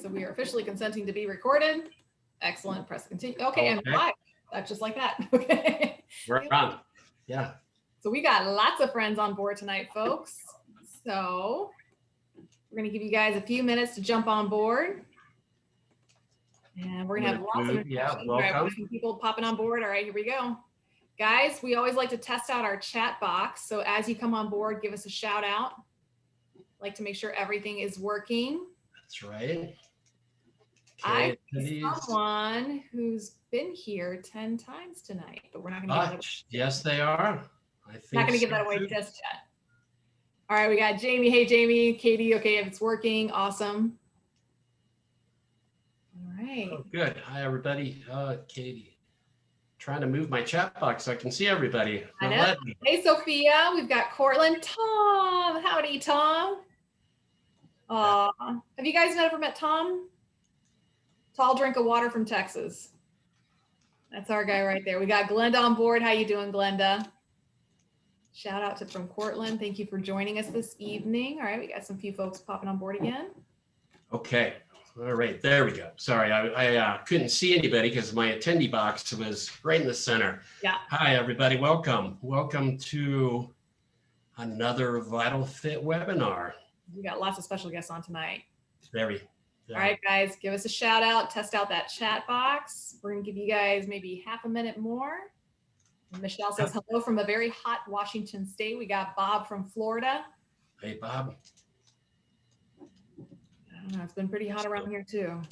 so we are officially consenting to be recorded. Excellent. Press continue. Okay, and live. That's just like that. Okay. We're on. Yeah. So we got lots of friends on board tonight, folks. So we're going to give you guys a few minutes to jump on board. And we're going to have lots of welcome. All right, some people popping on board. All right, here we go. Guys, we always like to test out our chat box. So as you come on board, give us a shout out. Like to make sure everything is working. That's right. I see someone who's been here 10 times tonight, but we're not going to give that away. Yes, they are. I think not going to give that away just yet. All right, we got Jamie. Hey, Jamie. Katie. Okay, if it's working, awesome. All right. Oh, good. Hi, everybody. Katie. Trying to move my chat box so I can see everybody. I know. Hey, Sophia. We've got Cortland. Tom. Howdy, Tom. Have you guys ever met Tom? Tall drink of water from Texas. That's our guy right there. We got Glenda on board. How you doing, Glenda? Shout out to from Cortland. Thank you for joining us this evening. All right, we got some few folks popping on board again. Okay. All right, there we go. Sorry, I couldn't see anybody because my attendee box was right in the center. Yeah. Hi, everybody. Welcome. Welcome to another VitalFit webinar. We got lots of special guests on tonight. Very. All right, guys, give us a shout out. Test out that chat box. We're going to give you guys maybe half a minute more. And Michelle says hello from a very hot Washington State. We got Bob from Florida. Hey, Bob. I don't know, it's been pretty hot around here too.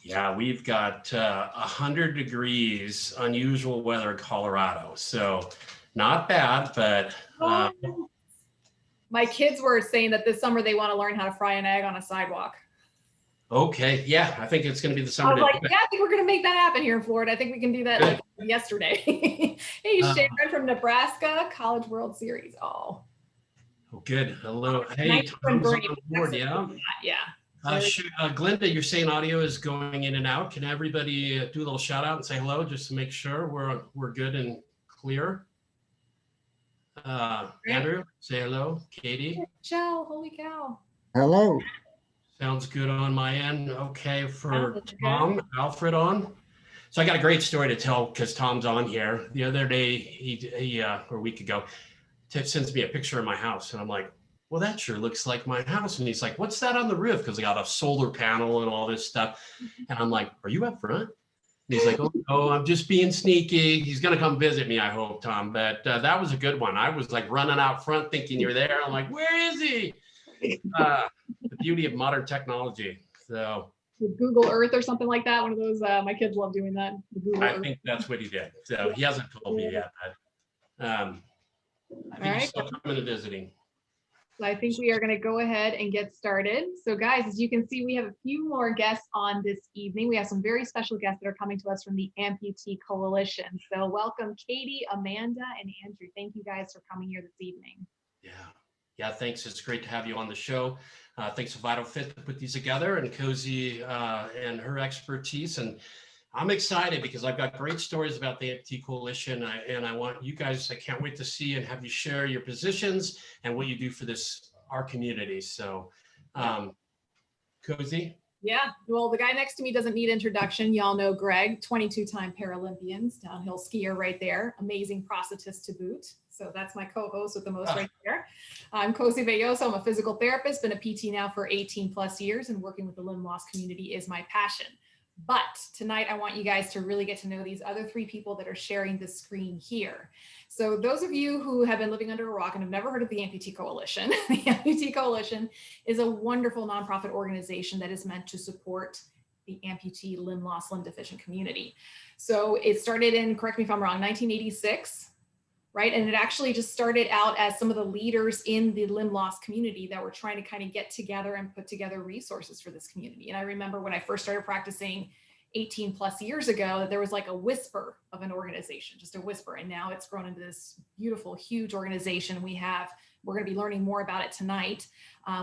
Yeah, we've got 100 degrees, unusual weather in Colorado. So not bad, but. My kids were saying that this summer they want to learn how to fry an egg on a sidewalk. Okay, yeah, I think it's going to be the summer. I was like, yeah, I think we're going to make that happen here in Florida. I think we can do that like yesterday. Hey, Sharon from Nebraska, College World Series. Oh, good. Hello. Hey, Tom's on board, yeah? Yeah. Glenda, you're saying audio is going in and out. Can everybody do a little shout out and say hello just to make sure we're good and clear? Andrew, say hello. Katie. Michelle, holy cow. Hello. Sounds good on my end. Okay, for Tom, Alfred on. So I got a great story to tell because Tom's on here. The other day, he or a week ago, sends me a picture of my house, and I'm like, well, that sure looks like my house. And he's like, what's that on the roof? Because I got a solar panel and all this stuff. And I'm like, are you up front? And he's like, oh, I'm just being sneaky. He's going to come visit me, I hope, Tom. But that was a good one. I was like running out front thinking you're there. I'm like, where is he? The beauty of modern technology. So with Google Earth or something like that. One of those, my kids love doing that. I think that's what he did. So he hasn't told me yet. But, I think he's still coming and visiting. So I think we are going to go ahead and get started. So guys, as you can see, we have a few more guests on this evening. We have some very special guests that are coming to us from the Amputee Coalition. So welcome, Katie, Amanda, and Andrew. Thank you guys for coming here this evening. Yeah, thanks. It's great to have you on the show. Thanks to VitalFit to put these together and Cosi and her expertise. And I'm excited because I've got great stories about the Amputee Coalition, and I want you guys, I can't wait to see and have you share your positions and what you do for our community. So, Cosi? Yeah, well, the guy next to me doesn't need introduction. Y'all know Greg, 22-time Paralympians, downhill skier right there, amazing prosthetist to boot. So that's my co-host with the most right there. I'm Cosi Belloso. I'm a physical therapist, been a PT now for 18 plus years, and working with the limb loss community is my passion. But tonight I want you guys to really get to know these other three people that are sharing the screen here. So those of you who have been living under a rock and have never heard of the Amputee Coalition, the Amputee Coalition is a wonderful nonprofit organization that is meant to support the amputee limb loss, limb deficient community. So it started in, correct me if I'm wrong, 1986. Right. And it actually just started out as some of the leaders in the limb loss community that were trying to kind of get together and put together resources for this community. And I remember when I first started practicing 18 plus years ago, that there was like a whisper of an organization, just a whisper. And now it's grown into this beautiful, huge organization. We're going to be learning more about it tonight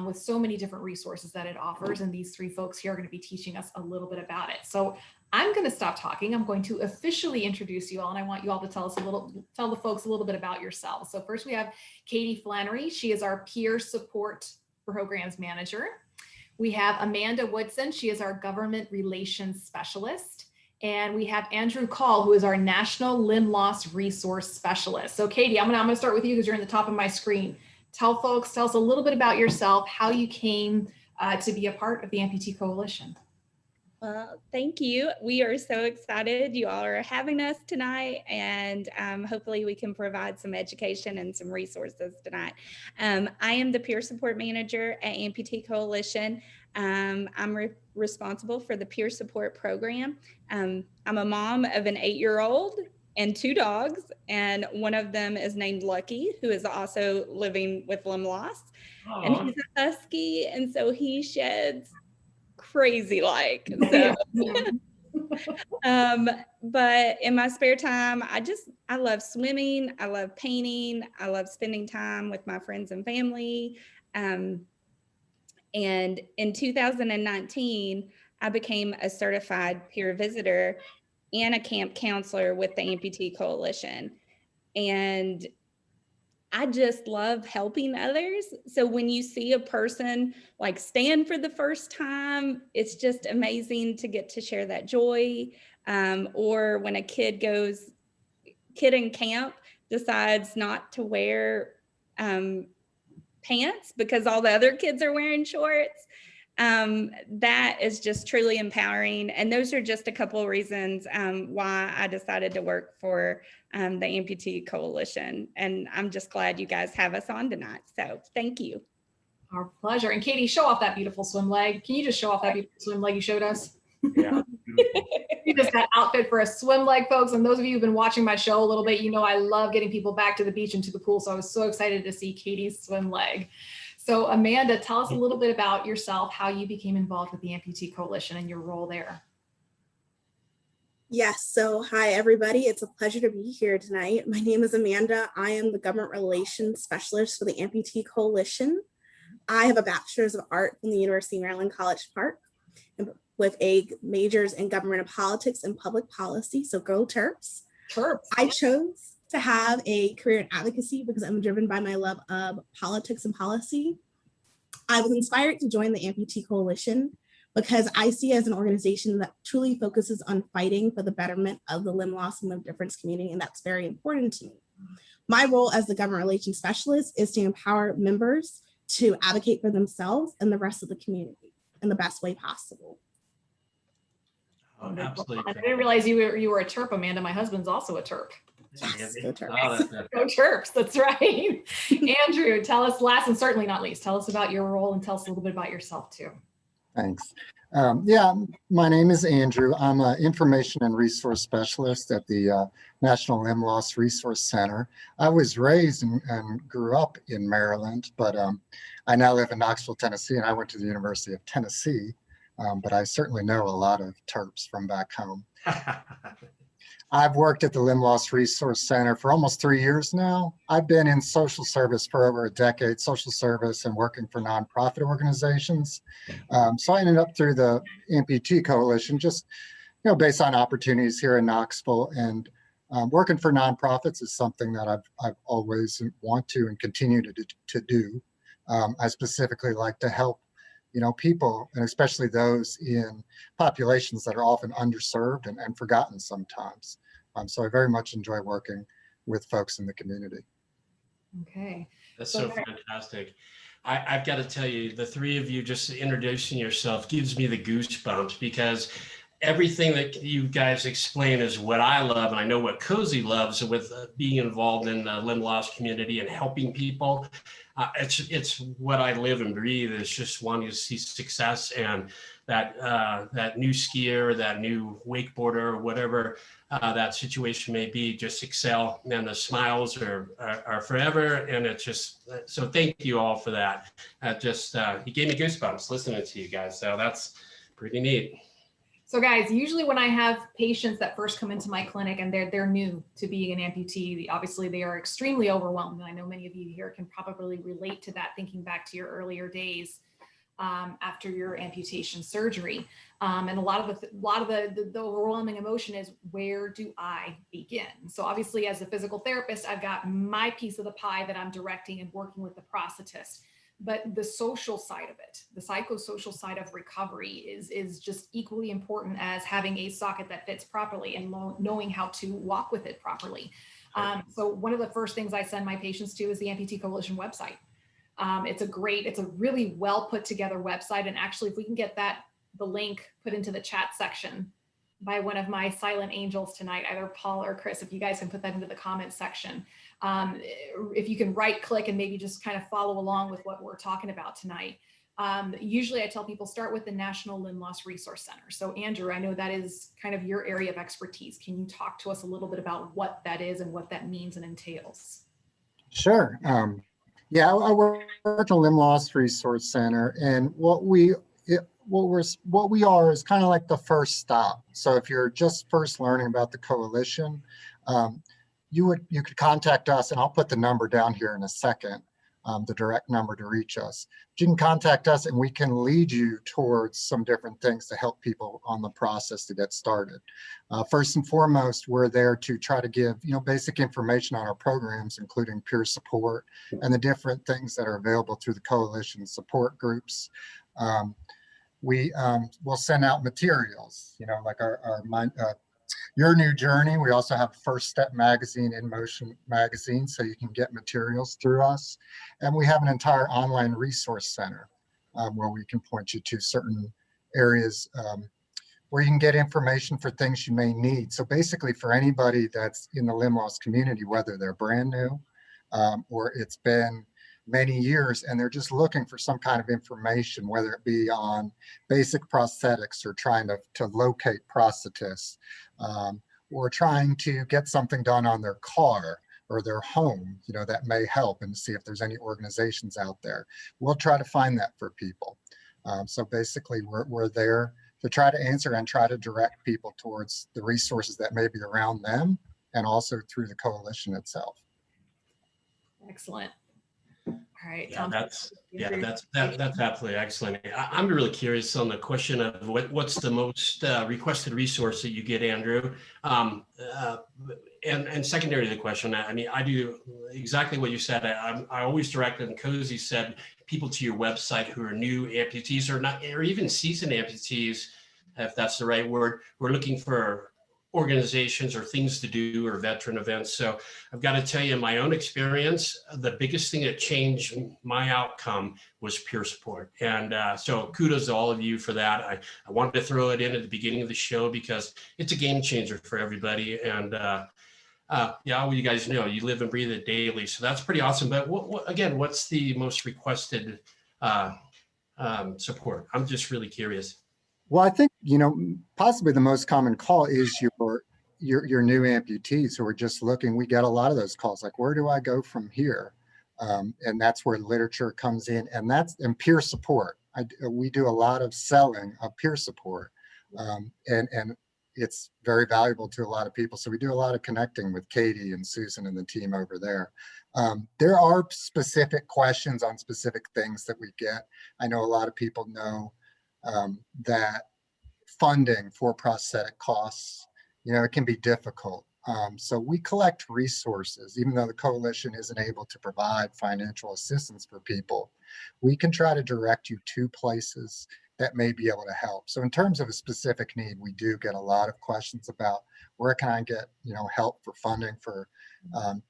with so many different resources that it offers. And these three folks here are going to be teaching us a little bit about it. So I'm going to stop talking. I'm going to officially introduce you all, and I want you all to tell the folks a little bit about yourselves. So first we have Katie Flannery. She is our peer support programs manager. We have Amanda Woodson. She is our government relations specialist. And we have Andrew Call, who is our National Limb Loss Resource Specialist. So Katie, I'm gonna start with you because you're in the top of my screen. Tell us a little bit about yourself, how you came to be a part of the Amputee Coalition. Well, thank you. We are so excited you all are having us tonight, and hopefully we can provide some education and some resources tonight. I am the peer support manager at Amputee Coalition. I'm responsible for the peer support program. I'm a mom of an 8-year-old and 2 dogs, and one of them is named Lucky, who is also living with limb loss. Aww. And he's a husky, and so he sheds crazy like. So but in my spare time, I love swimming, I love painting, I love spending time with my friends and family. And in 2019, I became a certified peer visitor and a camp counselor with the Amputee Coalition. And I just love helping others. So when you see a person like stand for the first time, it's just amazing to get to share that joy. Or when a kid in camp decides not to wear pants because all the other kids are wearing shorts. That is just truly empowering. And those are just a couple of reasons why I decided to work for the Amputee Coalition. And I'm just glad you guys have us on tonight. So thank you. Our pleasure. And Katie, show off that beautiful swim leg. Can you just show off that beautiful swim leg you showed us? Yeah. You just got outfit for a swim leg, folks. And those of you who've been watching my show a little bit, you know I love getting people back to the beach and to the pool. So I was so excited to see Katie's swim leg. So Amanda, tell us a little bit about yourself, how you became involved with the Amputee Coalition and your role there. Yes, so hi everybody. It's a pleasure to be here tonight. My name is Amanda. I am the Government Relations Specialist for the Amputee Coalition. I have a Bachelor's of Art from the University of Maryland College Park with a majors in Government of Politics and Public Policy, so go Terps. Terps. I chose to have a career in advocacy because I'm driven by my love of politics and policy. I was inspired to join the Amputee Coalition because I see it as an organization that truly focuses on fighting for the betterment of the limb loss and limb difference community, and that's very important to me. My role as the government relations specialist is to empower members to advocate for themselves and the rest of the community in the best way possible. Oh, absolutely. I didn't realize you were a Terp, Amanda. My husband's also a Terp. Yes, go Terps. Oh, Go Terps, that's right. Andrew, tell us, last and certainly not least, tell us about your role and tell us a little bit about yourself too. Thanks. Yeah, my name is Andrew. I'm an information and resource specialist at the National Limb Loss Resource Center. I was raised and grew up in Maryland, but I now live in Knoxville, Tennessee, and I went to the University of Tennessee, but I certainly know a lot of Terps from back home. I've worked at the Limb Loss Resource Center for almost 3 years now. I've been in social service for over a decade, social service and working for nonprofit organizations. So I ended up through the Amputee Coalition, just based on opportunities here in Knoxville, and working for nonprofits is something that I've always want to and continue to do. I specifically like to help people, and especially those in populations that are often underserved and forgotten sometimes. So I very much enjoy working with folks in the community. Okay. That's so fantastic. I've got to tell you, the three of you just introducing yourself gives me the goosebumps, because everything that you guys explain is what I love, and I know what Cosi loves with being involved in the limb loss community and helping people. It's what I live and breathe. It's just wanting to see success, and that new skier, that new wakeboarder, or whatever that situation may be, just excel, and the smiles are forever. And it's just, so thank you all for that. You gave me goosebumps listening to you guys. So that's pretty neat. So guys, usually when I have patients that first come into my clinic and they're new to being an amputee, obviously they are extremely overwhelmed. And I know many of you here can probably relate to that, thinking back to your earlier days after your amputation surgery. And a lot of the overwhelming emotion is, where do I begin? So obviously as a physical therapist, I've got my piece of the pie that I'm directing and working with the prosthetist. but the social side of it, the psychosocial side of recovery is just equally important as having a socket that fits properly and knowing how to walk with it properly. So one of the first things I send my patients to is the Amputee Coalition website. It's a really well put together website. And actually, if we can get the link put into the chat section by one of my silent angels tonight, either Paul or Chris, if you guys can put that into the comments section. If you can right click and maybe just kind of follow along with what we're talking about tonight. Usually I tell people start with the National Limb Loss Resource Center. So Andrew, I know that is kind of your area of expertise. Can you talk to us a little bit about what that is and what that means and entails? Sure. Yeah, I work at the Limb Loss Resource Center, and what we are is kind of like the first stop. So if you're just first learning about the coalition, you could contact us, and I'll put the number down here in a second, the direct number to reach us. But you can contact us, and we can lead you towards some different things to help people on the process to get started. First and foremost, we're there to try to give basic information on our programs, including peer support and the different things that are available through the coalition support groups. We will send out materials, like Your New Journey. We also have First Step Magazine, In Motion Magazine, so you can get materials through us. And we have an entire online resource center where we can point you to certain areas where you can get information for things you may need. So basically for anybody that's in the limb loss community, whether they're brand new or it's been many years and they're just looking for some kind of information, whether it be on basic prosthetics or trying to locate prosthetists, or trying to get something done on their car or their home, that may help, and see if there's any organizations out there. We'll try to find that for people. So basically we're there to try to answer and try to direct people towards the resources that may be around them and also through the coalition itself. Excellent. All right. Yeah, that's absolutely excellent. I'm really curious on the question of what's the most requested resource that you get, Andrew. And secondary to the question, I mean, I do exactly what you said. I always direct, and Cosi said, people to your website who are new amputees or even seasoned amputees, if that's the right word. We're looking for organizations or things to do or veteran events. So I've got to tell you, in my own experience, the biggest thing that changed my outcome was peer support. And so kudos to all of you for that. I wanted to throw it in at the beginning of the show because it's a game changer for everybody. And yeah, well, you guys know, you live and breathe it daily. So that's pretty awesome. But again, what's the most requested support? I'm just really curious. Well, I think, possibly the most common call is your new amputees who are just looking. We get a lot of those calls, like, where do I go from here? And that's where literature comes in, and peer support. We do a lot of selling of peer support, and it's very valuable to a lot of people. So we do a lot of connecting with Katie and Susan and the team over there. There are specific questions on specific things that we get. I know a lot of people know that funding for prosthetic costs, it can be difficult. So we collect resources, even though the coalition isn't able to provide financial assistance for people. We can try to direct you to places that may be able to help. So in terms of a specific need, we do get a lot of questions about where can I get, help for funding for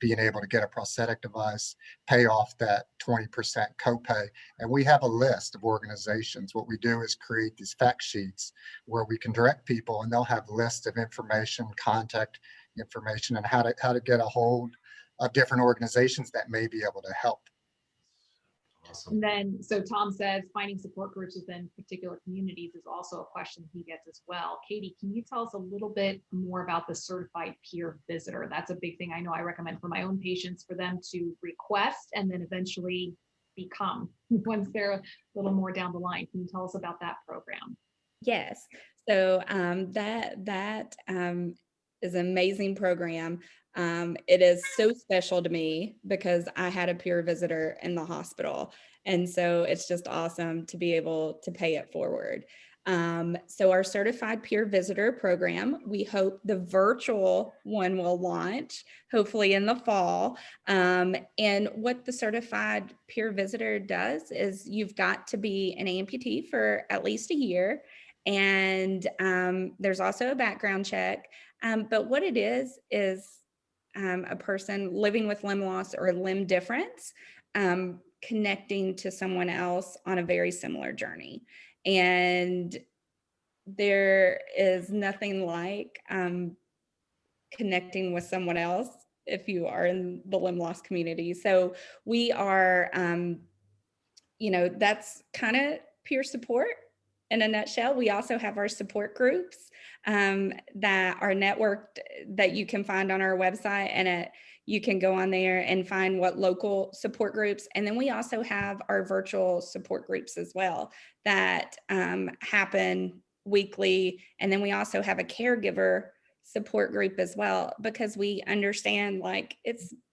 being able to get a prosthetic device, pay off that 20% copay. And we have a list of organizations. What we do is create these fact sheets where we can direct people, and they'll have lists of information, contact information, and how to get a hold of different organizations that may be able to help. And then, so Tom says finding support groups within particular communities is also a question he gets as well. Katie, can you tell us a little bit more about the certified peer visitor? That's a big thing I know I recommend for my own patients, for them to request and then eventually become once they're a little more down the line. Can you tell us about that program? Yes. So that is an amazing program. It is so special to me because I had a peer visitor in the hospital, And so it's just awesome to be able to pay it forward. So our certified peer visitor program, we hope the virtual one will launch hopefully in the fall. And what the certified peer visitor does is you've got to be an amputee for at least a year. And there's also a background check. But what it is a person living with limb loss or limb difference, connecting to someone else on a very similar journey. And there is nothing like connecting with someone else if you are in the limb loss community. So we are, that's kind of peer support in a nutshell. We also have our support groups that are networked that you can find on our website, and you can go on there and find what local support groups. And then we also have our virtual support groups as well that happen weekly. And then we also have a caregiver support group as well, because we understand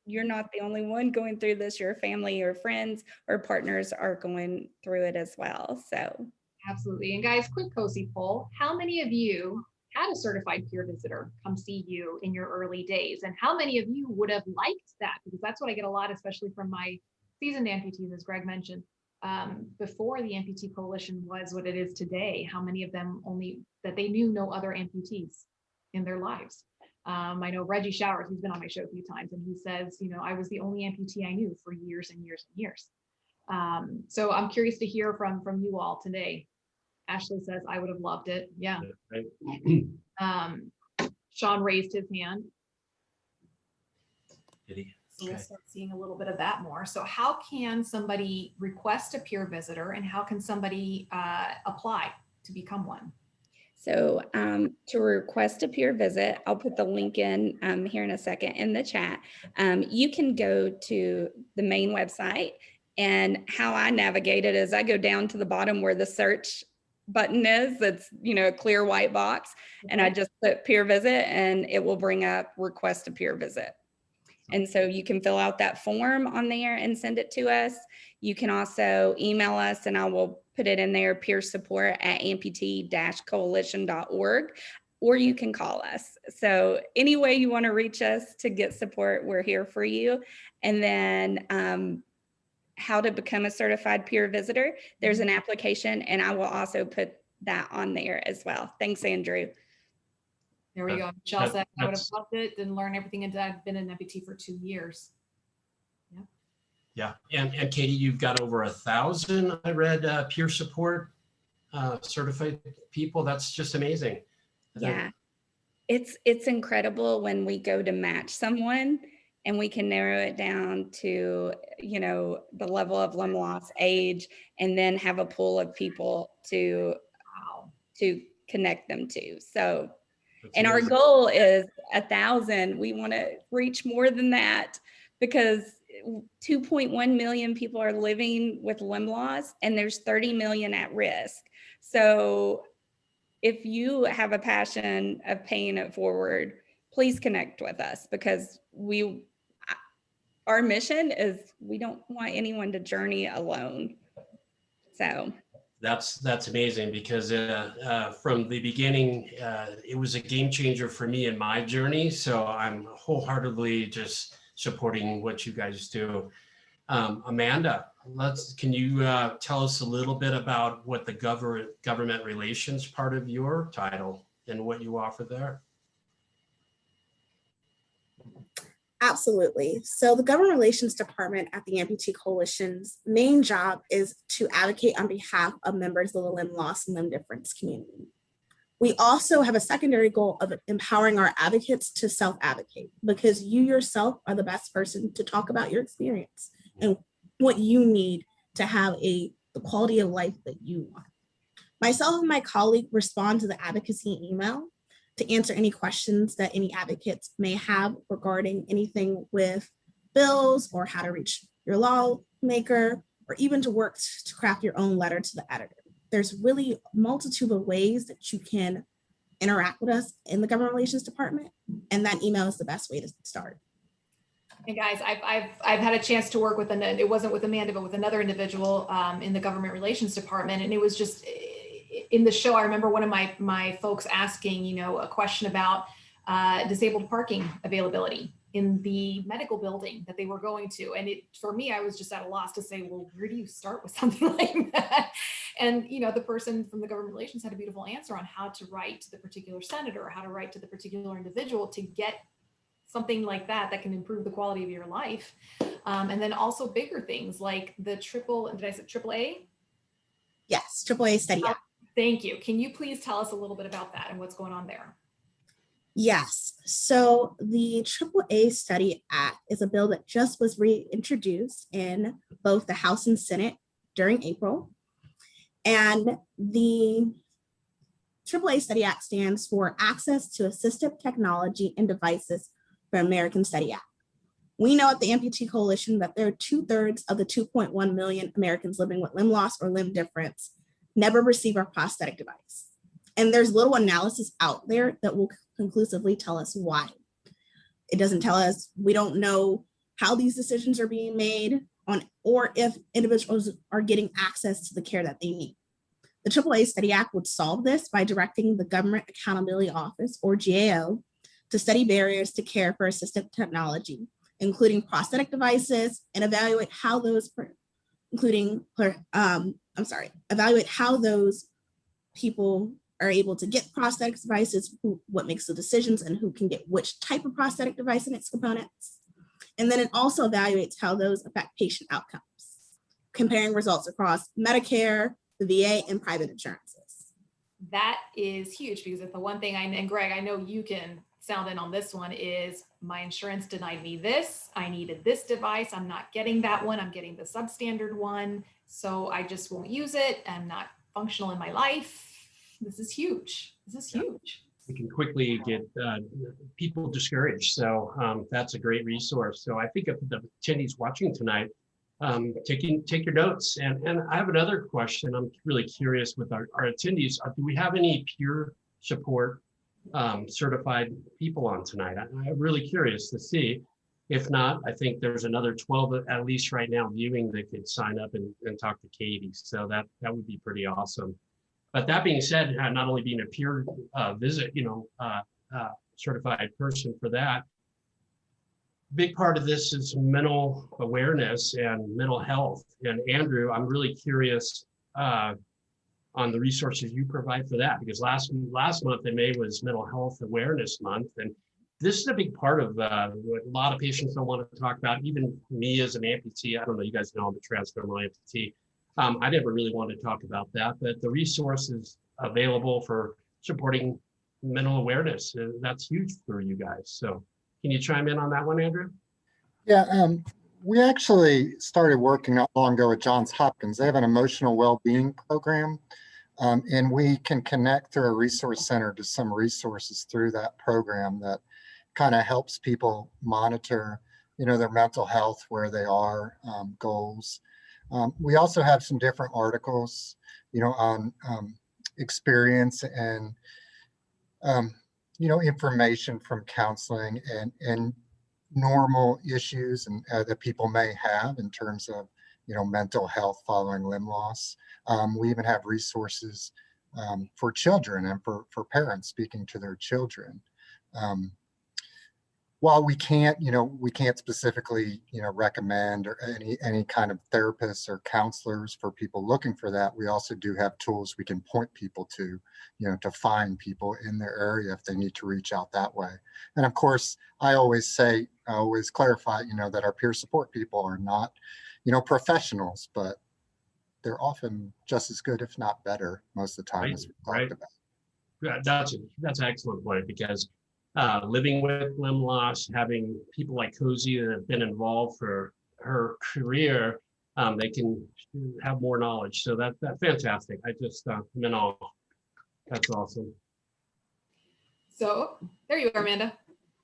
you're not the only one going through this. Your family or friends or partners are going through it as well. So absolutely. And guys, quick Cosi poll. How many of you had a certified peer visitor come see you in your early days? And how many of you would have liked that? Because that's what I get a lot, especially from my seasoned amputees, as Greg mentioned. Before the Amputee Coalition was what it is today, how many of them that they knew no other amputees in their lives? I know Reggie Showers, he's been on my show a few times, and he says, I was the only amputee I knew for years and years and years. So I'm curious to hear from you all today. Ashley says, I would have loved it. Yeah. Sean raised his hand. Did he? So we'll start seeing a little bit of that more. So how can somebody request a peer visitor, and how can somebody apply to become one? So to request a peer visit, I'll put the link in here in a second in the chat. You can go to the main website, and how I navigate it is I go down to the bottom where the search button is. That's, a clear white box. And I just put peer visit, and it will bring up request a peer visit. And so you can fill out that form on there and send it to us. You can also email us, and I will put it in there, peersupport@amputee-coalition.org, or you can call us. So any way you want to reach us to get support, we're here for you. And then how to become a certified peer visitor, there's an application, and I will also put that on there as well. Thanks, Andrew. There we go. Michelle said, I would have loved it. Didn't learn everything. And I've been an amputee for 2 years. Yeah. And Katie, you've got over 1,000, I read, peer support certified people. That's just amazing. Yeah. It's incredible when we go to match someone and we can narrow it down to, the level of limb loss, age, and then have a pool of people to connect them to. So, and our goal is 1,000. We want to reach more than that, because 2.1 million people are living with limb loss, and there's 30 million at risk. So if you have a passion of paying it forward, please connect with us, because our mission is we don't want anyone to journey alone. So that's amazing, because from the beginning, it was a game changer for me in my journey. So I'm wholeheartedly just supporting what you guys do. Amanda, can you tell us a little bit about what the government relations part of your title and what you offer there? Absolutely. So the Government Relations Department at the Amputee Coalition's main job is to advocate on behalf of members of the limb loss and limb difference community. We also have a secondary goal of empowering our advocates to self-advocate, because you yourself are the best person to talk about your experience and what you need to have the quality of life that you want. Myself and my colleague respond to the advocacy email to answer any questions that any advocates may have regarding anything with bills or how to reach your lawmaker, or even to work to craft your own letter to the editor. There's really a multitude of ways that you can interact with us in the Government Relations Department, and that email is the best way to start. And guys, I've had a chance to work with it wasn't with Amanda, but with another individual in the government relations department. And it was just in the show, I remember one of my folks asking, you know, a question about disabled parking availability in the medical building that they were going to. And for me, I was just at a loss to say, well, where do you start with something like that? And, you know, the person from the government relations had a beautiful answer on how to write to the particular senator, or how to write to the particular individual to get something like that can improve the quality of your life. And then also bigger things like the AAA? Yes, AAA Study Act. Thank you. Can you please tell us a little bit about that and what's going on there? Yes, so the AAA Study Act is a bill that just was reintroduced in both the House and Senate during April. And the AAA Study Act stands for Access to Assistive Technology and Devices for American Study Act. We know at the Amputee Coalition that there are 2/3 of the 2.1 million Americans living with limb loss or limb difference never receive a prosthetic device. And there's little analysis out there that will conclusively tell us why. It doesn't tell us, we don't know how these decisions are being made on, or if individuals are getting access to the care that they need. The AAA Study Act would solve this by directing the Government Accountability Office, or GAO, to study barriers to care for assistive technology, including prosthetic devices, and evaluate how those people are able to get prosthetic devices, what makes the decisions, and who can get which type of prosthetic device and its components. And then it also evaluates how those affect patient outcomes, comparing results across Medicare, the VA, and private insurances. That is huge, because if the one thing and Greg, I know you can sound in on this one, is my insurance denied me this, I needed this device, I'm not getting that one, I'm getting the substandard one, so I just won't use it, I'm not functional in my life. This is huge. This is huge. We can quickly get people discouraged. So that's a great resource. So I think if the attendees watching tonight, take your notes. And I have another question. I'm really curious with our attendees. Do we have any peer support certified people on tonight? I'm really curious to see. If not, I think there's another 12 at least right now viewing that could sign up and talk to Katie. So that would be pretty awesome. But that being said, not only being a peer visit, certified person for that, big part of this is mental awareness and mental health. And Andrew, I'm really curious on the resources you provide for that, because last month in May was Mental Health Awareness Month, and this is a big part of what a lot of patients don't want to talk about. Even me as an amputee, I don't know, you guys know I'm a transfemoral amputee. I never really wanted to talk about that, but the resources available for supporting mental awareness, that's huge for you guys. So can you chime in on that one, Andrew? Yeah, we actually started working not long ago at Johns Hopkins. They have an emotional well-being program, and we can connect through a resource center to some resources through that program that kind of helps people monitor, their mental health, where they are, goals. We also have some different articles, on experience and, information from counseling and normal issues and that people may have in terms of, mental health following limb loss. We even have resources for children and for parents speaking to their children. While we can't specifically, recommend or any kind of therapists or counselors for people looking for that, we also do have tools we can point people to, to find people in their area if they need to reach out that way. And of course, I always clarify, that our peer support people are not, professionals, but they're often just as good, if not better, most of the time, as we talked about. Yeah, that's an excellent point, because living with limb loss, having people like Cosi that have been involved for her career, they can have more knowledge. So that's fantastic. I just, I'm in awe. That's awesome. So there you are, Amanda.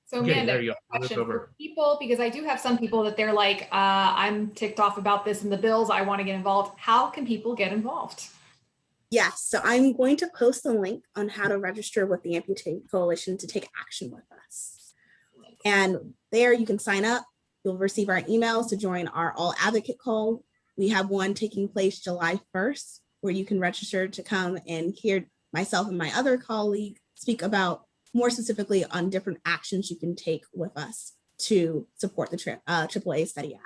So Okay, Amanda, there you go. question for people, because I do have some people that they're like, I'm ticked off about this in the bills, I want to get involved. How can people get involved? Yes, so I'm going to post a link on how to register with the Amputee Coalition to take action with us. And there you can sign up. You'll receive our emails to join our All Advocate call. We have one taking place July 1st, where you can register to come and hear myself and my other colleague speak about more specifically on different actions you can take with us to support the AAA Study Act.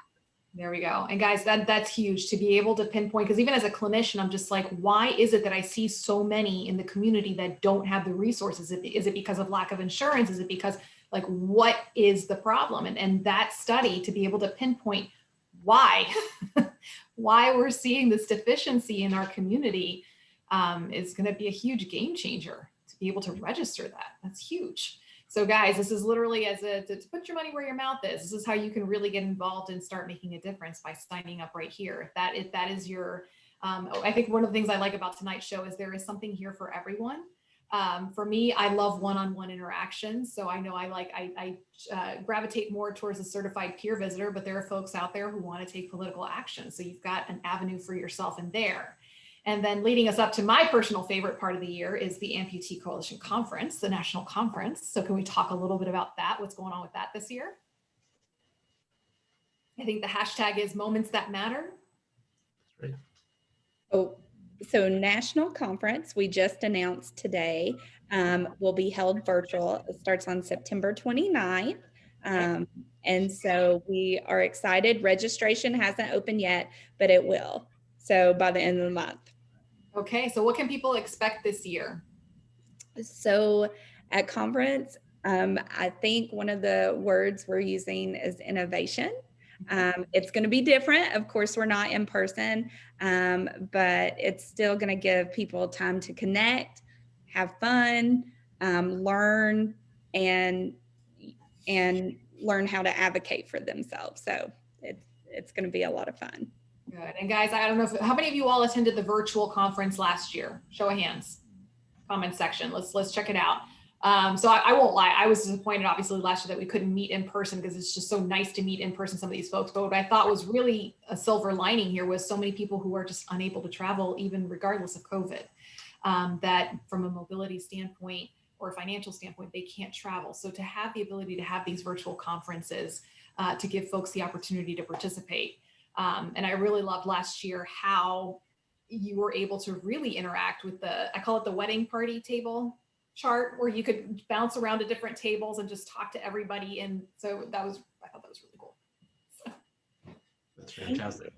There we go. And guys, that's huge to be able to pinpoint, because even as a clinician, I'm just like, why is it that I see so many in the community that don't have the resources? Is it because of lack of insurance? Is it because, like, what is the problem? And that study, to be able to pinpoint why, why we're seeing this deficiency in our community is going to be a huge game changer to be able to register that. That's huge. So guys, this is literally to put your money where your mouth is. This is how you can really get involved and start making a difference by signing up right here. If that is your, I think one of the things I like about tonight's show is there is something here for everyone. For me, I love one-on-one interactions. So I know I gravitate more towards a certified peer visitor, but there are folks out there who want to take political action. So you've got an avenue for yourself in there. And then leading us up to my personal favorite part of the year is the Amputee Coalition Conference, the national conference. So can we talk a little bit about that? What's going on with that this year? I think the hashtag is Moments That Matter. That's right. Oh, so national conference, we just announced today, will be held virtual. It starts on September 29th. And so we are excited. Registration hasn't opened yet, but it will. So by the end of the month. Okay, so what can people expect this year? So at conference, I think one of the words we're using is innovation. It's going to be different. Of course, we're not in person, but it's still going to give people time to connect, have fun, learn, and learn how to advocate for themselves. So it's going to be a lot of fun. Good. And guys, I don't know how many of you all attended the virtual conference last year? Show of hands, comment section. Let's check it out. So I won't lie. I was disappointed, obviously, last year that we couldn't meet in person, because it's just so nice to meet in person some of these folks. But what I thought was really a silver lining here was so many people who are just unable to travel, even regardless of COVID, that from a mobility standpoint or a financial standpoint, they can't travel. So to have the ability to have these virtual conferences to give folks the opportunity to participate. And I really loved last year how you were able to really interact with I call it the wedding party table chart, where you could bounce around to different tables and just talk to everybody. And so I thought that was really cool. So. That's fantastic.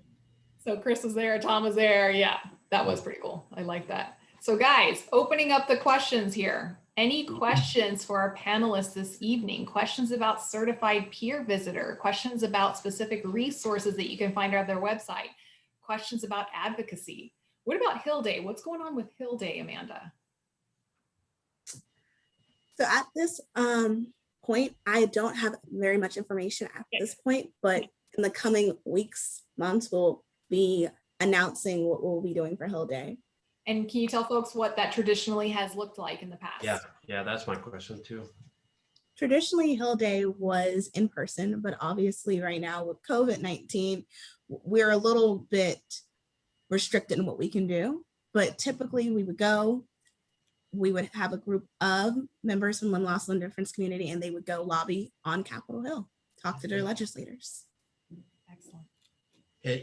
So Chris was there, Tom was there. Yeah, that was pretty cool. I like that. So guys, opening up the questions here. Any questions for our panelists this evening? Questions about certified peer visitor, questions about specific resources that you can find on their website, questions about advocacy. What about Hill Day? What's going on with Hill Day, Amanda? So at this point, I don't have very much information at this point, but in the coming weeks, months, we'll be announcing what we'll be doing for Hill Day. And can you tell folks what that traditionally has looked like in the past? Yeah, that's my question too. Traditionally, Hill Day was in person, but obviously right now with COVID-19, we're a little bit restricted in what we can do. But typically we would have a group of members from Limb-Loss, Limb Difference community, and they would go lobby on Capitol Hill, talk to their legislators. Excellent.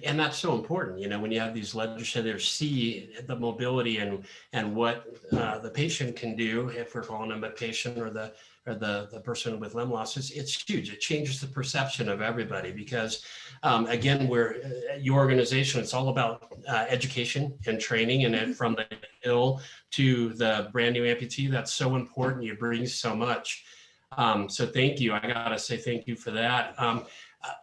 And that's so important, when you have these legislators see the mobility and what the patient can do, if we're calling them a patient or the person with limb loss, it's huge. It changes the perception of everybody because, again, your organization, it's all about education and training, and from the ill to the brand new amputee. That's so important. You bring so much. So thank you. I gotta say thank you for that.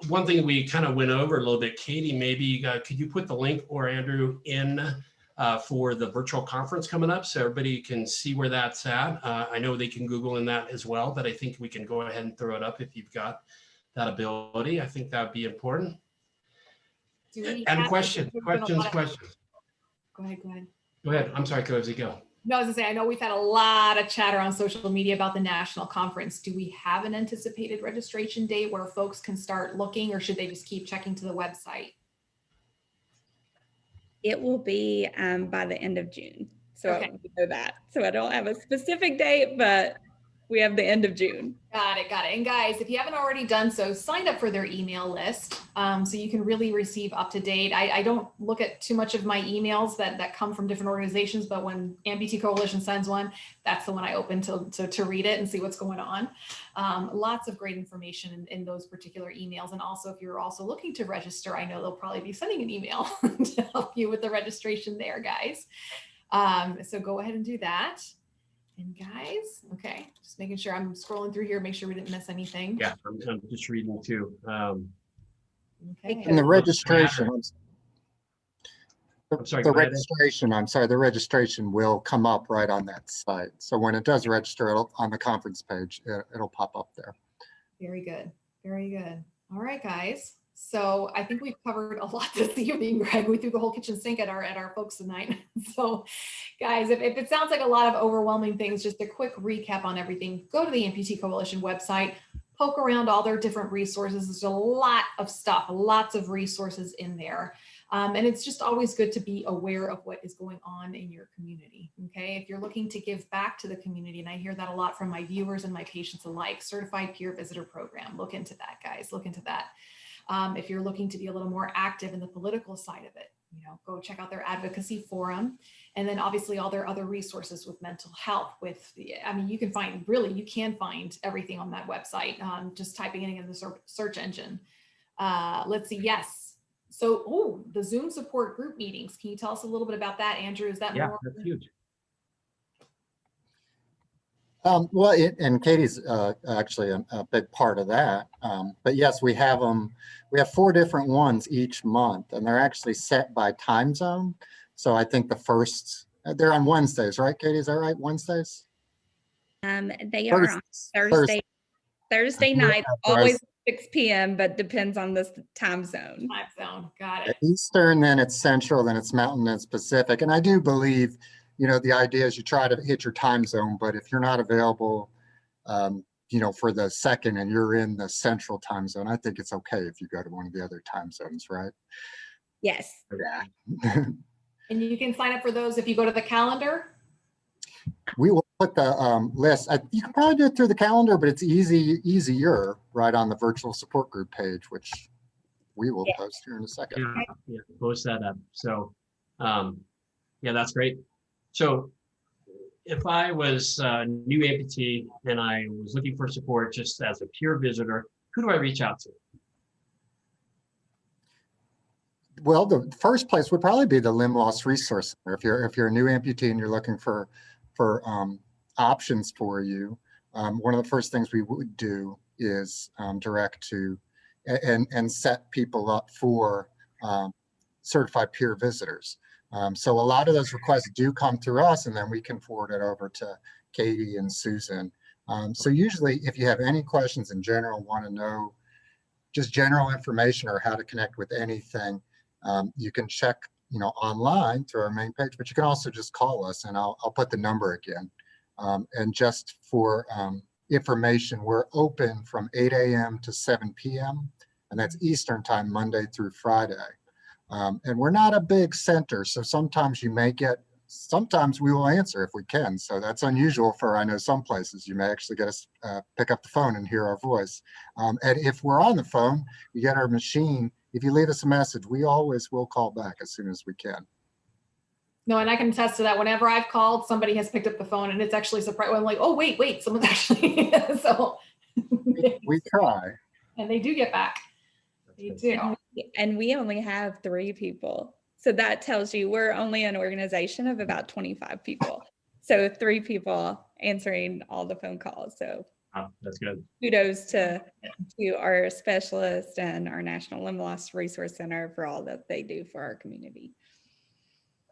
One thing we kind of went over a little bit, Katie, maybe could you put the link, or Andrew, in for the virtual conference coming up so everybody can see where that's at? I know they can Google in that as well, but I think we can go ahead and throw it up if you've got that ability. I think that would be important. And questions. Go ahead. I'm sorry, Cosi, go. No, I was gonna say, I know we've had a lot of chatter on social media about the national conference. Do we have an anticipated registration date where folks can start looking, or should they just keep checking to the website? It will be by the end of June. So okay. I know that. So I don't have a specific date, but We have the end of June. Got it. Got it. And guys, if you haven't already done so, sign up for their email list so you can really receive up to date. I don't look at too much of my emails that come from different organizations, but when Amputee Coalition sends one, that's the one I open to read it and see what's going on. Lots of great information in those particular emails. And also, if you're also looking to register, I know they'll probably be sending an email to help you with the registration there, guys. So go ahead and do that. And guys, okay, just making sure I'm scrolling through here, make sure we didn't miss anything. Yeah, I'm just reading too. Okay. And the registration, I'm sorry, the go ahead. registration, I'm sorry, the registration will come up right on that site. So when it does register on the conference page, it'll pop up there. Very good. Very good. All right, guys. So I think we've covered a lot this evening, Greg. We threw the whole kitchen sink at our folks tonight. So guys, if it sounds like a lot of overwhelming things, just a quick recap on everything, go to the Amputee Coalition website, poke around all their different resources. There's a lot of stuff, lots of resources in there. And it's just always good to be aware of what is going on in your community. Okay. If you're looking to give back to the community, and I hear that a lot from my viewers and my patients alike, certified peer visitor program, look into that, guys, look into that. If you're looking to be a little more active in the political side of it, go check out their advocacy forum. And then obviously all their other resources with mental health, you can find everything on that website, just typing it in the search engine. Let's see. Yes. So, the Zoom support group meetings. Can you tell us a little bit about that, Andrew? Is that Yeah, more? that's huge. Well, and Katie's actually a big part of that. But yes, we have them. We have 4 different ones each month, and they're actually set by time zone. So I think they're on Wednesdays, right, Katie? Is that right? Wednesdays? They are on Thursday night, always 6 p.m., but depends on the time zone. Time zone. Got it. Eastern, then it's Central, then it's Mountain, then it's Pacific. And I do believe, the idea is you try to hit your time zone, but if you're not available, for the second and you're in the Central time zone, I think it's okay if you go to one of the other time zones, right? Yes. Yeah. And you can sign up for those if you go to the calendar. We will put the list. You can probably do it through the calendar, but it's easier right on the virtual support group page, which we will post here in a second. Yeah, post that up. So, yeah, that's great. So, if I was a new amputee and I was looking for support just as a peer visitor, who do I reach out to? Well, the first place would probably be the Limb Loss Resource Center. If you're a new amputee and you're looking for options for you, one of the first things we would do is direct to and set people up for certified peer visitors. So a lot of those requests do come through us, and then we can forward it over to Katie and Susan. So usually, if you have any questions in general, want to know just general information or how to connect with anything, you can check online through our main page, but you can also just call us, and I'll put the number again. And just for information, we're open from 8 a.m. to 7 p.m. and that's Eastern time, Monday through Friday. And we're not a big center, so sometimes sometimes we will answer if we can. So that's unusual for, I know some places you may actually get us pick up the phone and hear our voice. And if we're on the phone, you get our machine. If you leave us a message, we always will call back as soon as we can. No, and I can attest to that. Whenever I've called, somebody has picked up the phone, and it's actually surprising. I'm like, oh, wait, someone's actually, so. We try. And they do get back. They do. And we only have 3 people. So that tells you we're only an organization of about 25 people. So 3 people answering all the phone calls. So that's good. Kudos to our specialists and our National Limb Loss Resource Center for all that they do for our community.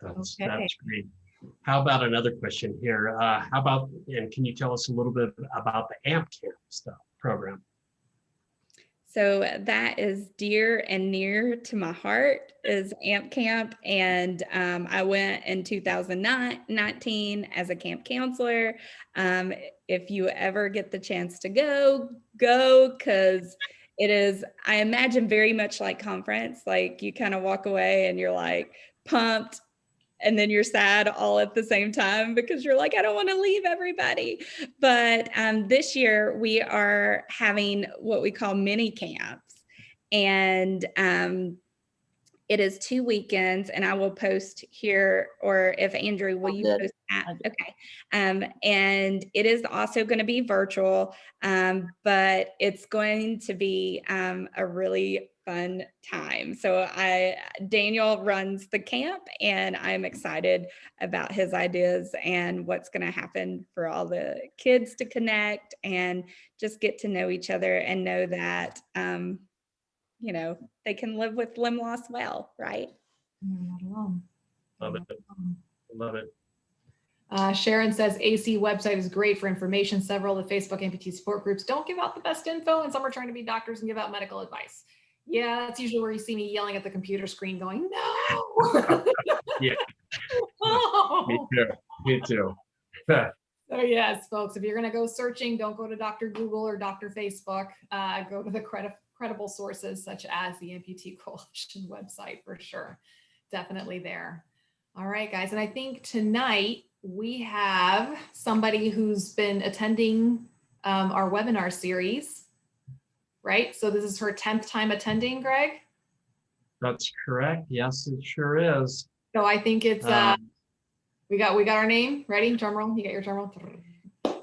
That's great. How about another question here? And can you tell us a little bit about the AMP Camp program? So that is dear and near to my heart, is AMP Camp. And I went in 2019 as a camp counselor. If you ever get the chance to go, because it is, I imagine, very much like conference. Like you kind of walk away and you're like pumped, and then you're sad all at the same time because you're like, I don't want to leave everybody. But this year we are having what we call mini camps, and it is 2 weekends, and I will post here, or if Andrew, will you post that? Okay. And it is also going to be virtual, but it's going to be a really fun time. So Daniel runs the camp, and I'm excited about his ideas and what's going to happen for all the kids to connect and just get to know each other and know that, you know, they can live with limb loss well, right? You're not alone. Love it. Love it. Sharon says AC website is great for information. Several of the Facebook amputee support groups don't give out the best info, and some are trying to be doctors and give out medical advice. Yeah, that's usually where you see me yelling at the computer screen going, no. Yeah. No. Me too. Me too. So yes, folks, if you're going to go searching, don't go to Dr. Google or Dr. Facebook. Go to the credible sources such as the Amputee Coalition website for sure. Definitely there. All right, guys. And I think tonight we have somebody who's been attending our webinar series, right? So this is her 10th time attending, Greg? That's correct. Yes, it sure is. So I think it's, we got our name ready. Drum roll. You got your drum roll.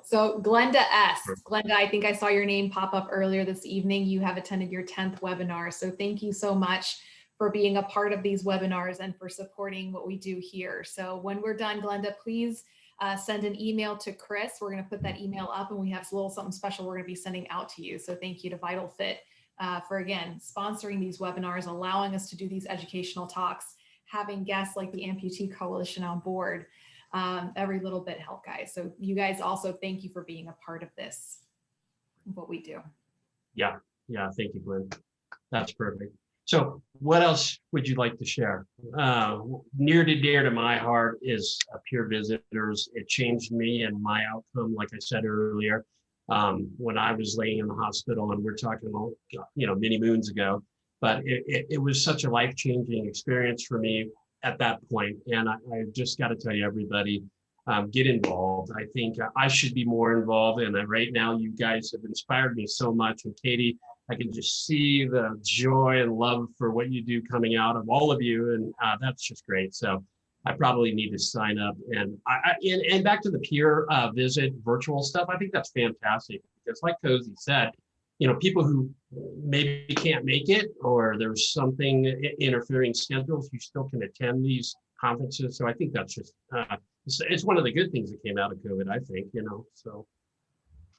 So Glenda S. Glenda, I think I saw your name pop up earlier this evening. You have attended your 10th webinar. So thank you so much for being a part of these webinars and for supporting what we do here. So when we're done, Glenda, please send an email to Chris. We're going to put that email up, and we have a little something special we're going to be sending out to you. So thank you to VitalFit for, again, sponsoring these webinars, allowing us to do these educational talks, having guests like the Amputee Coalition on board. Every little bit help, guys. So you guys also, thank you for being a part of this, what we do. Yeah. Thank you, Glenn. That's perfect. So what else would you like to share? Near and dear to my heart is peer visitors. It changed me and my outcome, like I said earlier, when I was laying in the hospital, and we're talking, many moons ago, but it was such a life-changing experience for me at that point. And I just got to tell you, everybody, get involved. I think I should be more involved. And right now, you guys have inspired me so much. And Katie, I can just see the joy and love for what you do coming out of all of you. And that's just great. So I probably need to sign up. And and back to the peer visit virtual stuff, I think that's fantastic. Because like Cosi said, people who maybe can't make it, or there's something interfering schedules, you still can attend these conferences. So I think that's just, it's one of the good things that came out of COVID, I think, so.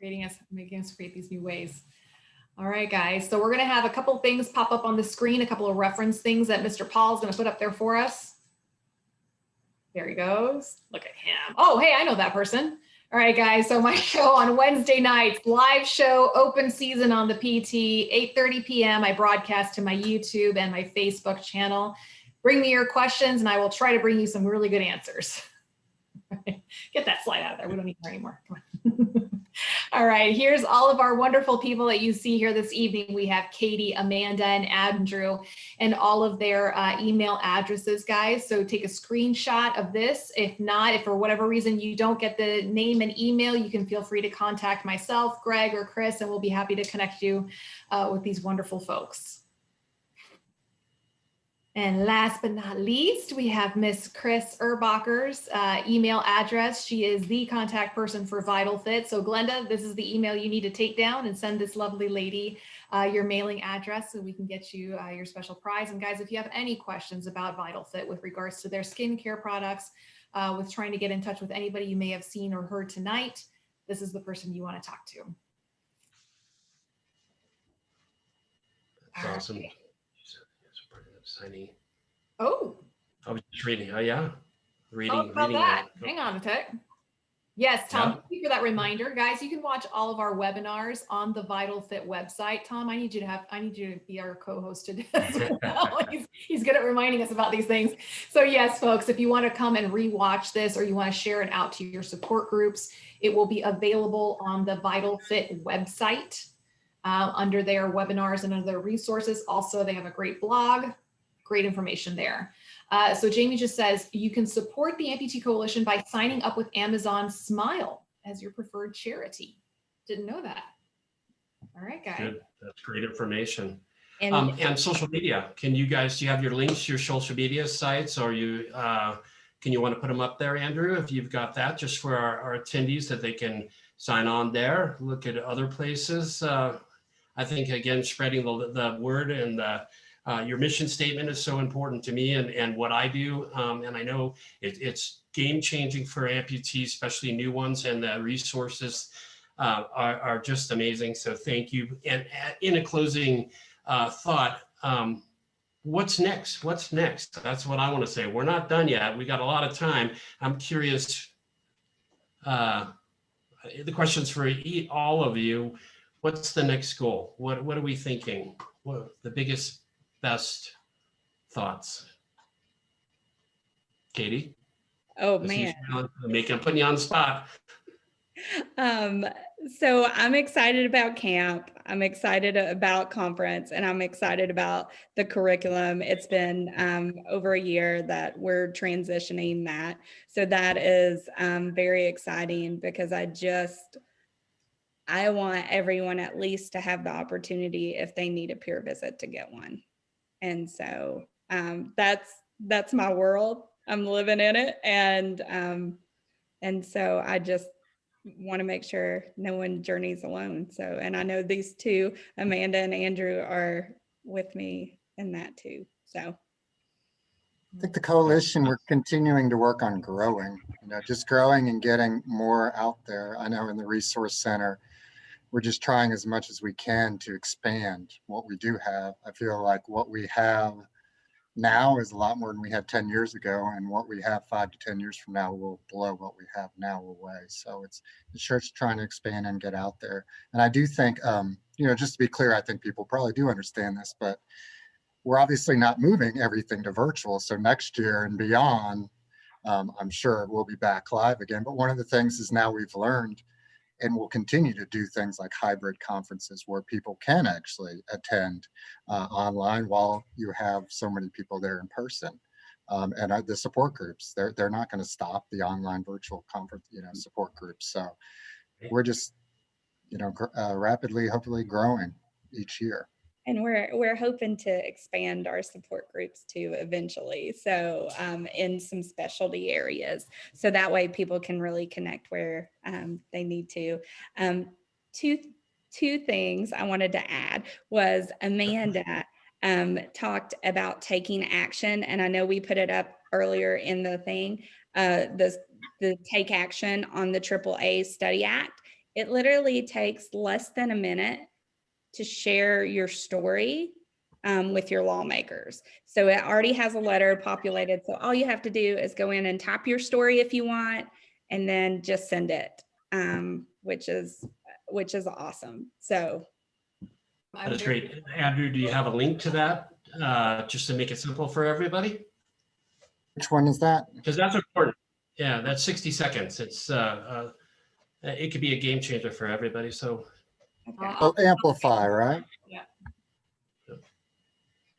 Making us create these new ways. All right, guys. So we're going to have a couple things pop up on the screen, a couple of reference things that Mr. Paul is going to put up there for us. There he goes. Look at him. Oh, hey, I know that person. All right, guys. So my show on Wednesday nights, live show, open season on the PT, 8:30 p.m. I broadcast to my YouTube and my Facebook channel. Bring me your questions, and I will try to bring you some really good answers. Get that slide out of there. We don't need her anymore. Come on. All right, here's all of our wonderful people that you see here this evening. We have Katie, Amanda, and Andrew, and all of their email addresses, guys. So take a screenshot of this. If not, if for whatever reason you don't get the name and email, you can feel free to contact myself, Greg, or Chris, and we'll be happy to connect you with these wonderful folks. And last but not least, we have Miss Chris Erbacher's email address. She is the contact person for VitalFit. So Glenda, this is the email you need to take down and send this lovely lady your mailing address so we can get you your special prize. And guys, if you have any questions about VitalFit with regards to their skincare products, with trying to get in touch with anybody you may have seen or heard tonight, this is the person you want to talk to. That's awesome. Signing. Oh, I was just reading. Oh yeah, reading that. Hang on a tick. Yes, Tom, Yeah. Thank you for that reminder, guys. You can watch all of our webinars on the VitalFit website. Tom, I need you to be our co-host today as well. He's good at reminding us about these things. So yes, folks, if you want to come and rewatch this, or you want to share it out to your support groups, it will be available on the VitalFit website under their webinars and under their resources. Also, they have a great blog. Great information there. So Jamie just says, you can support the Amputee Coalition by signing up with Amazon Smile as your preferred charity. Didn't know that. All right, guys. Good. That's great information. And And social media, do you have your links to your social media sites, or can you want to put them up there, Andrew, if you've got that, just for our attendees, that they can sign on there, look at other places. I think, again, spreading the word and your mission statement is so important to me and what I do. And I know it's game changing for amputees, especially new ones, and the resources are just amazing. So thank you. And in a closing thought, what's next? What's next? That's what I want to say. We're not done yet. We got a lot of time. I'm curious. The questions for all of you. What's the next goal? What are we thinking? What are the biggest, best thoughts? Katie? oh man. I'm putting you on the spot. So I'm excited about camp. I'm excited about conference, and I'm excited about the curriculum. It's been over a year that we're transitioning that. So that is very exciting, because I want everyone at least to have the opportunity, if they need a peer visit, to get one. And so that's my world. I'm living in it. And so I just want to make sure no one journeys alone. So, and I know these two, Amanda and Andrew, are with me in that too. So I think the coalition, we're continuing to work on growing, just growing and getting more out there. I know in the resource center, we're just trying as much as we can to expand what we do have. I feel like what we have now is a lot more than we had 10 years ago, and what we have 5 to 10 years from now will blow what we have now away. So it's just trying to expand and get out there. And I do think, just to be clear, I think people probably do understand this, but we're obviously not moving everything to virtual. So next year and beyond, I'm sure we'll be back live again. But one of the things is now we've learned, and we'll continue to do things like hybrid conferences where people can actually attend online while you have so many people there in person. And the support groups, they're not going to stop the online virtual conference, support groups. So we're just, rapidly, hopefully growing each year. and we're hoping to expand our support groups too eventually. So in some specialty areas, so that way people can really connect where they need to. Two things I wanted to add was Amanda talked about taking action, and I know we put it up earlier in the thing, the take action on the AAA Study Act. It literally takes less than a minute to share your story with your lawmakers. So it already has a letter populated. So all you have to do is go in and type your story if you want, and then just send it, which is awesome. So That's great. Andrew, do you have a link to that just to make it simple for everybody? Which one is that? Because that's important. Yeah, that's 60 seconds. It could be a game changer for everybody. So Oh, Amplify, right? Yeah.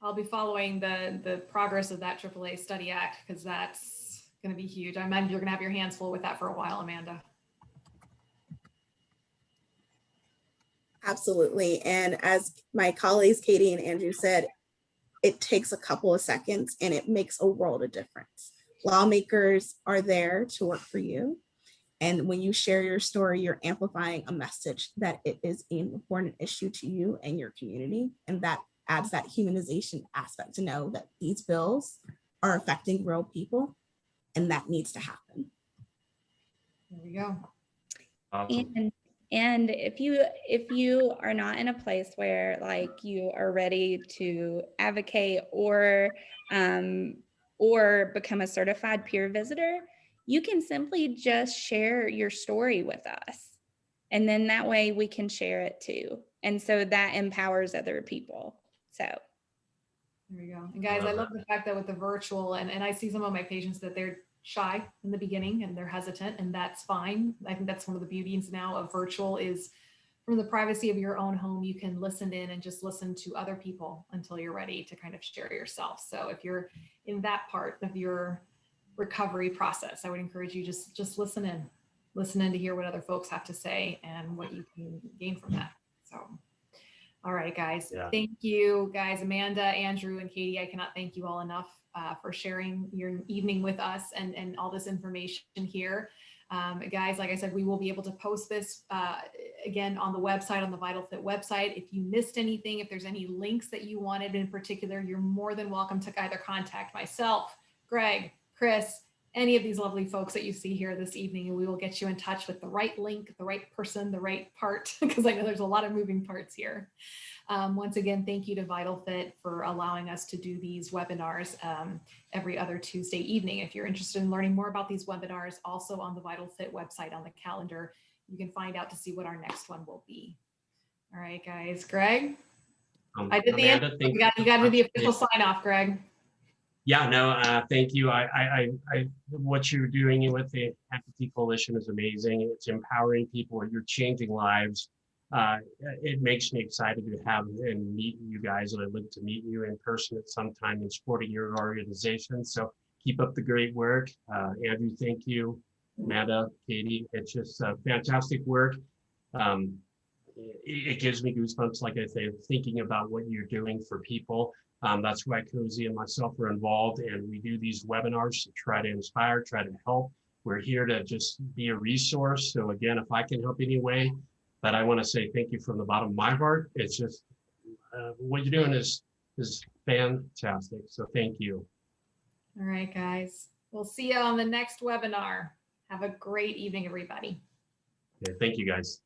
I'll be following the progress of that AAA Study Act, because that's going to be huge. I imagine you're going to have your hands full with that for a while, Amanda. Absolutely. And as my colleagues, Katie and Andrew said, it takes a couple of seconds and it makes a world of difference. Lawmakers are there to work for you. And when you share your story, you're amplifying a message that it is an important issue to you and your community. And that adds that humanization aspect to know that these bills are affecting real people, and that needs to happen. There we go. awesome. And if you are not in a place where like you are ready to advocate or become a certified peer visitor, you can simply just share your story with us. And then that way we can share it too. And so that empowers other people. So There we go. And guys, I love the fact that with the virtual, and I see some of my patients that they're shy in the beginning and they're hesitant, and that's fine. I think that's one of the beauties now of virtual is from the privacy of your own home, you can listen in and just listen to other people until you're ready to kind of share yourself. So if you're in that part of your recovery process, I would encourage you just listen in to hear what other folks have to say and what you can gain from that. So, all right, guys. Yeah. Thank you, guys. Amanda, Andrew, and Katie, I cannot thank you all enough for sharing your evening with us and all this information here. Guys, like I said, we will be able to post this again on the website, on the VitalFit website. If you missed anything, if there's any links that you wanted in particular, you're more than welcome to either contact myself, Greg, Chris, any of these lovely folks that you see here this evening, and we will get you in touch with the right link, the right person, the right part, because I know there's a lot of moving parts here. Once again, thank you to VitalFit for allowing us to do these webinars every other Tuesday evening. If you're interested in learning more about these webinars, also on the VitalFit website on the calendar, you can find out to see what our next one will be. All right, guys. Greg? I did the Amanda, end. You got to do the official sign off, Greg. Yeah, no, thank you. What you're doing with the Amputee Coalition is amazing. It's empowering people. You're changing lives. It makes me excited to have and meet you guys, and I'd like to meet you in person at some time and supporting your organization. So keep up the great work. Andrew, thank you. Amanda, Katie, it's just fantastic work. It gives me goosebumps, like I say, thinking about what you're doing for people. That's why Cosi and myself are involved, and we do these webinars to try to inspire, try to help. We're here to just be a resource. So again, if I can help any way, but I want to say thank you from the bottom of my heart. It's just what you're doing is fantastic. So thank you. All right, guys. We'll see you on the next webinar. Have a great evening, everybody. Yeah, thank you, guys.